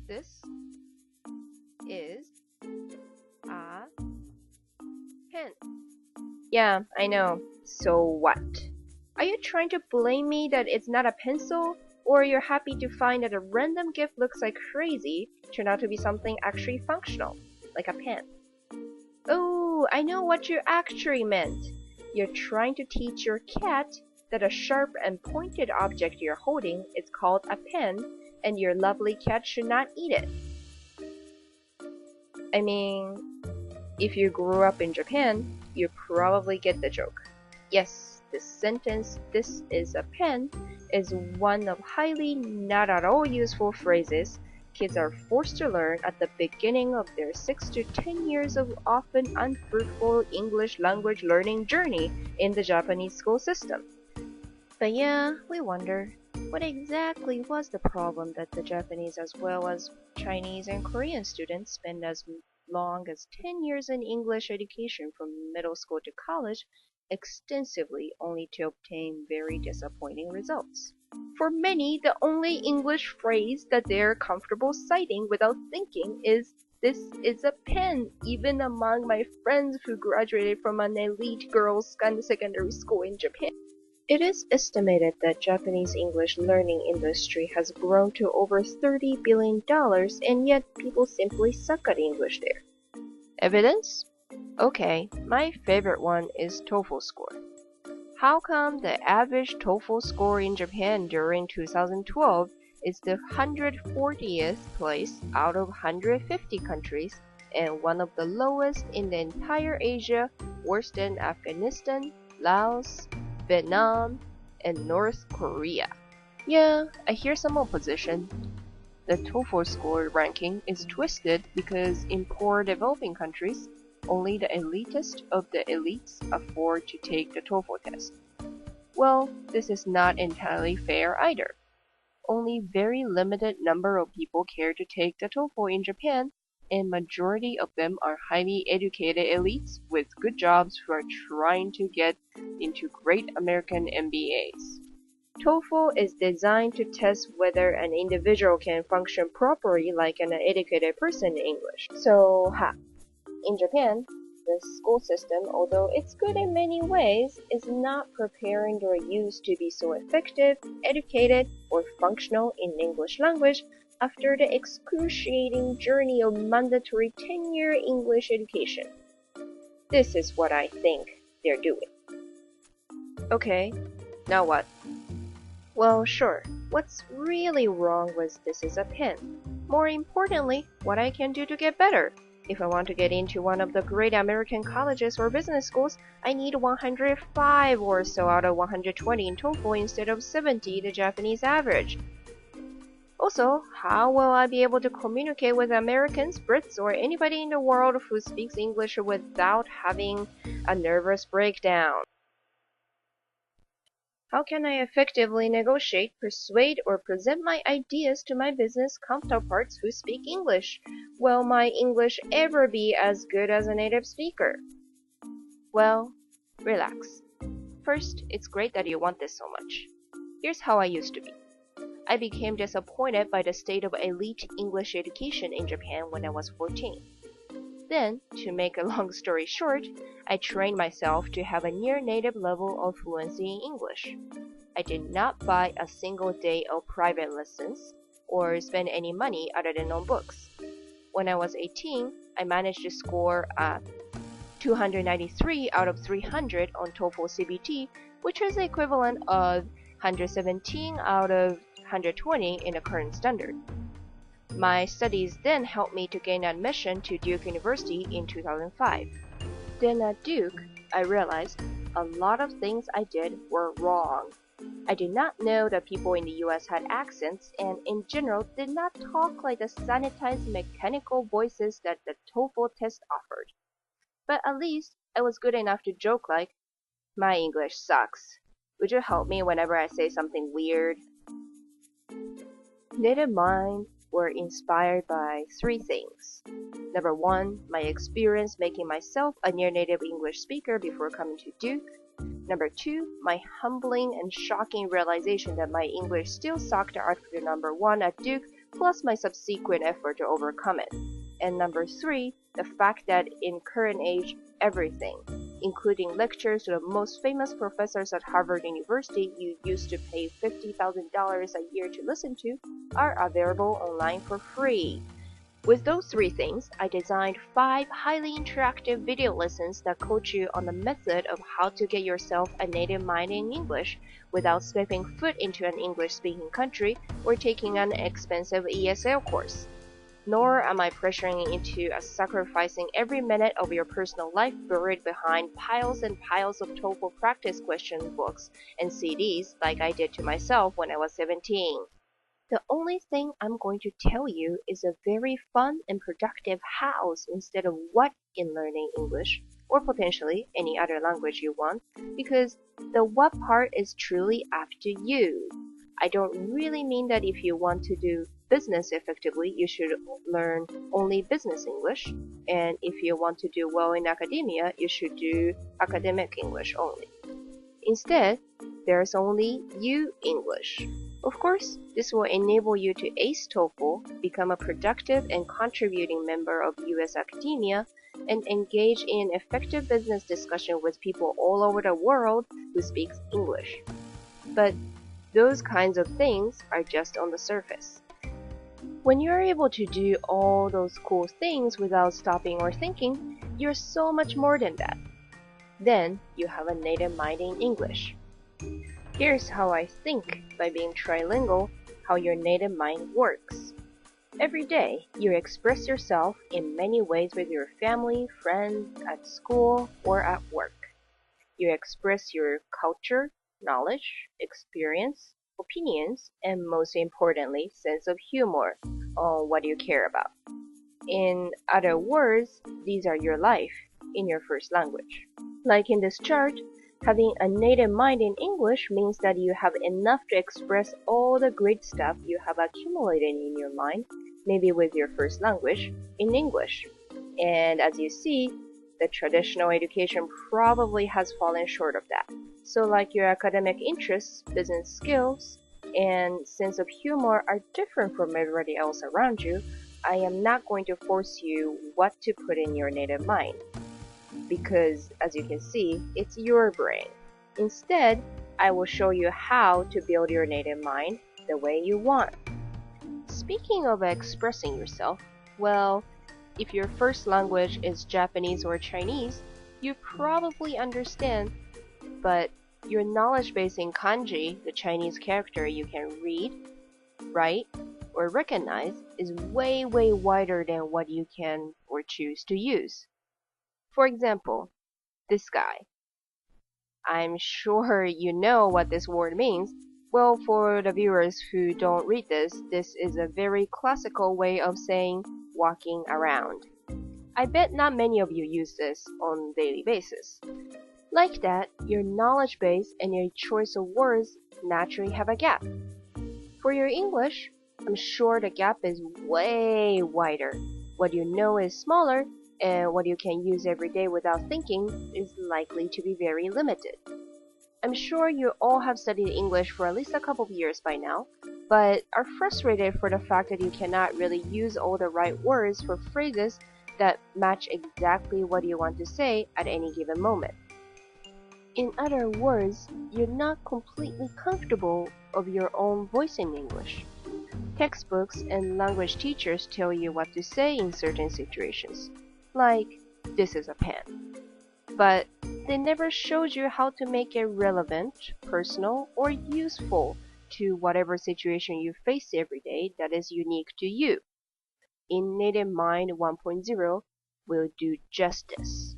This is a pen. Yeah, I know. So what? Are you trying to blame me that it's not a pencil? Or you're happy to find that a random gift looks like crazy turned out to be something actually functional, like a pen? Oh, I know what you actually meant. You're trying to teach your cat that a sharp and pointed object you're holding is called a pen, and your lovely cat should not eat it. I mean, if you grew up in Japan, you probably get the joke. Yes, this sentence, "this is a pen," is one of highly not at all useful phrases kids are forced to learn at the beginning of their 6 to 10 years of often unfruitful English language learning journey in the Japanese school system. But yeah, we wonder, what exactly was the problem that the Japanese as well as Chinese and Korean students spend as long as 10 years in English education from middle school to college extensively only to obtain very disappointing results? For many, the only English phrase that they're comfortable citing without thinking is, "This is a pen," even among my friends who graduated from an elite girls' secondary school in Japan. It is estimated that Japanese English learning industry has grown to over $30 billion, and yet people simply suck at English there. Evidence? Okay, my favorite one is TOEFL score. How come the average TOEFL score in Japan during 2012 is the 140th place out of 150 countries and one of the lowest in the entire Asia, worse than Afghanistan, Laos, Vietnam, and North Korea? Yeah, I hear some opposition. The TOEFL score ranking is twisted because in poor developing countries, only the elitist of the elites afford to take the TOEFL test. Well, this is not entirely fair either. Only very limited number of people care to take the TOEFL in Japan, and majority of them are highly educated elites with good jobs who are trying to get into great American MBAs. TOEFL is designed to test whether an individual can function properly like an educated person in English. So, in Japan, the school system, although it's good in many ways, is not preparing their youth to be so effective, educated, or functional in English language after the excruciating journey of mandatory 10-year English education. This is what I think they're doing. Okay, now what? Well, sure, what's really wrong with "this is a pen"? More importantly, what I can do to get better. If I want to get into one of the great American colleges or business schools, I need 105 or so out of 120 in TOEFL instead of 70, the Japanese average. Also, how will I be able to communicate with Americans, Brits, or anybody in the world who speaks English without having a nervous breakdown? How can I effectively negotiate, persuade, or present my ideas to my business counterparts who speak English? Will my English ever be as good as a native speaker? Well, relax. First, it's great that you want this so much. Here's how I used to be. I became disappointed by the state of elite English education in Japan when I was 14. Then, to make a long story short, I trained myself to have a near native level of fluency in English. I did not buy a single day of private lessons or spend any money other than on books. When I was 18, I managed to score a 293 out of 300 on TOEFL CBT, which is the equivalent of 117 out of 120 in the current standard. My studies then helped me to gain admission to Duke University in 2005. Then at Duke, I realized a lot of things I did were wrong. I did not know that people in the US had accents and in general did not talk like the sanitized mechanical voices that the TOEFL test offered. But at least I was good enough to joke like, "My English sucks. Would you help me whenever I say something weird?" Native Mind were inspired by 3 things. Number 1, my experience making myself a near-native English speaker before coming to Duke. Number 2, my humbling and shocking realization that my English still sucked after number 1 at Duke plus my subsequent effort to overcome it. And number 3, the fact that in current age, everything, including lectures to the most famous professors at Harvard University you used to pay $50,000 a year to listen to, are available online for free. With those 3 things, I designed 5 highly interactive video lessons that coach you on the method of how to get yourself a native mind in English without stepping foot into an English-speaking country or taking an expensive ESL course. Nor am I pressuring you into sacrificing every minute of your personal life buried behind piles and piles of TOEFL practice question books and CDs like I did to myself when I was 17. The only thing I'm going to tell you is a very fun and productive hows instead of what in learning English, or potentially any other language you want, because the what part is truly up to you. I don't really mean that if you want to do business effectively, you should learn only business English, and if you want to do well in academia, you should do academic English only. Instead, there's only you English. Of course, this will enable you to ace TOEFL, become a productive and contributing member of US academia, and engage in effective business discussion with people all over the world who speak English. But those kinds of things are just on the surface. When you're able to do all those cool things without stopping or thinking, you're so much more than that. Then you have a native mind in English. Here's how I think by being trilingual, how your native mind works. Every day, you express yourself in many ways with your family, friends, at school, or at work. You express your culture, knowledge, experience, opinions, and most importantly, sense of humor on what you care about. In other words, these are your life in your first language. Like in this chart, having a native mind in English means that you have enough to express all the great stuff you have accumulated in your mind, maybe with your first language, in English. And as you see, the traditional education probably has fallen short of that. So like your academic interests, business skills, and sense of humor are different from everybody else around you, I am not going to force you what to put in your native mind. Because, as you can see, it's your brain. Instead, I will show you how to build your native mind the way you want. Speaking of expressing yourself, well, if your first language is Japanese or Chinese, you probably understand, but your knowledge base in kanji, the Chinese character you can read, write, or recognize, is way wider than what you can or choose to use. For example, this guy. I'm sure you know what this word means. Well, for the viewers who don't read this is a very classical way of saying walking around. I bet not many of you use this on a daily basis. Like that, your knowledge base and your choice of words naturally have a gap. For your English, I'm sure the gap is way wider. What you know is smaller, and what you can use every day without thinking is likely to be very limited. I'm sure you all have studied English for at least a couple of years by now, but are frustrated for the fact that you cannot really use all the right words for phrases that match exactly what you want to say at any given moment. In other words, you're not completely comfortable of your own voice in English. Textbooks and language teachers tell you what to say in certain situations, like, this is a pen. But they never showed you how to make it relevant, personal, or useful to whatever situation you face every day that is unique to you. In Native Mind 1.0, we'll do just this.